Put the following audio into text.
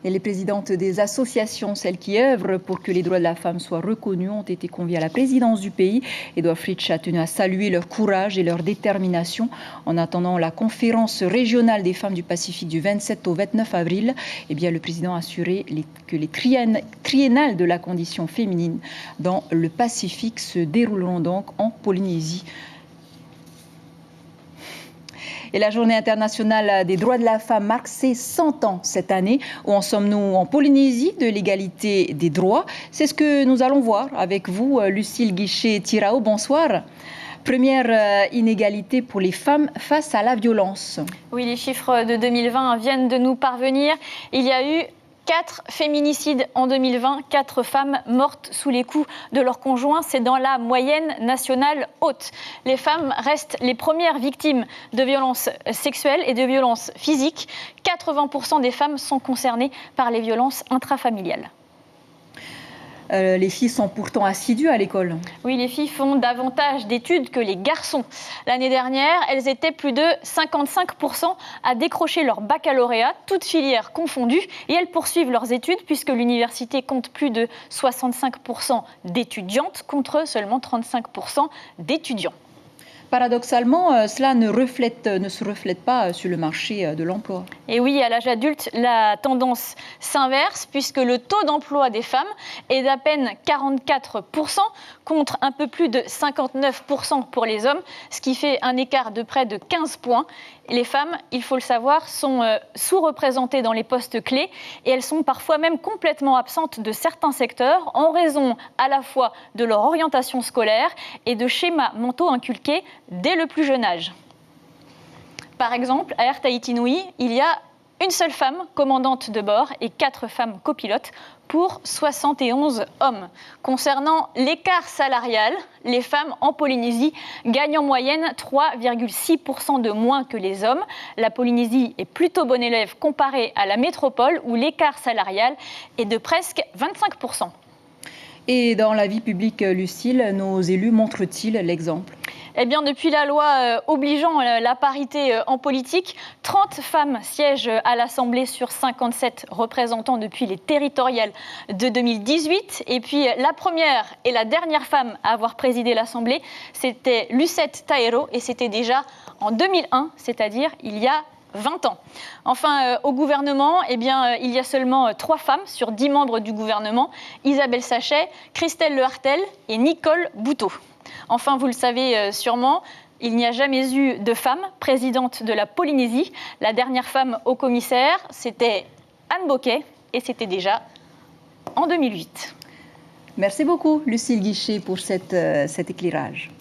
Et les présidentes des associations, celles qui œuvrent pour que les droits de la femme soient reconnus, ont été conviées à la présidence du pays. Edouard Fritsch a tenu à saluer leur courage et leur détermination. En attendant la conférence régionale des femmes du Pacifique du 27 au 29 avril, le président a assuré que les triennales de la condition féminine dans le Pacifique se dérouleront donc en Polynésie. Et la Journée internationale des droits de la femme marque ses 100 ans cette année. Où en sommes-nous en Polynésie de l'égalité des droits? C'est ce que nous allons voir avec vous, Lucille Guichet-Tirao. Bonsoir. Première inégalité pour les femmes face à la violence. Oui, les chiffres de 2020 viennent de nous parvenir. Il y a eu 4 féminicides en 2020, 4 femmes mortes sous les coups de leur conjoint. C'est dans la moyenne nationale haute. Les femmes restent les premières victimes de violences sexuelles et de violences physiques. 80% des femmes sont concernées par les violences intrafamiliales. Les filles sont pourtant assidues à l'école. Oui, les filles font davantage d'études que les garçons. L'année dernière, elles étaient plus de 55% à décrocher leur baccalauréat, toutes filières confondues. Et elles poursuivent leurs études puisque l'université compte plus de 65% d'étudiantes contre seulement 35% d'étudiants. Paradoxalement, cela ne se reflète pas sur le marché de l'emploi. Et oui, à l'âge adulte, la tendance s'inverse puisque le taux d'emploi des femmes est d'à peine 44% contre un peu plus de 59% pour les hommes, ce qui fait un écart de près de 15 points. Les femmes, il faut le savoir, sont sous-représentées dans les postes clés et elles sont parfois même complètement absentes de certains secteurs en raison à la fois de leur orientation scolaire et de schémas mentaux inculqués dès le plus jeune âge. Par exemple, à Air Tahiti Nui, il y a une seule femme commandante de bord et 4 femmes copilotes pour 71 hommes. Concernant l'écart salarial, les femmes en Polynésie gagnent en moyenne 3,6% de moins que les hommes. La Polynésie est plutôt bon élève comparée à la métropole où l'écart salarial est de presque 25%. Et dans la vie publique, Lucille, nos élus montrent-ils l'exemple ? Eh bien, depuis la loi obligeant la parité en politique, 30 femmes siègent à l'Assemblée sur 57 représentants depuis les territoriales de 2018. Et puis, la première et la dernière femme à avoir présidé l'Assemblée, c'était Lucette Taero, et c'était déjà en 2001, c'est-à-dire il y a 20 ans. Enfin, au gouvernement, il y a seulement 3 femmes sur 10 membres du gouvernement, Isabelle Sachet, Christelle Lehartel et Nicole Bouteau. Enfin, vous le savez sûrement, il n'y a jamais eu de femme présidente de la Polynésie. La dernière femme au commissaire, c'était Anne Boquet, et c'était déjà en 2008. Merci beaucoup, Lucille Guichet, pour cet éclairage.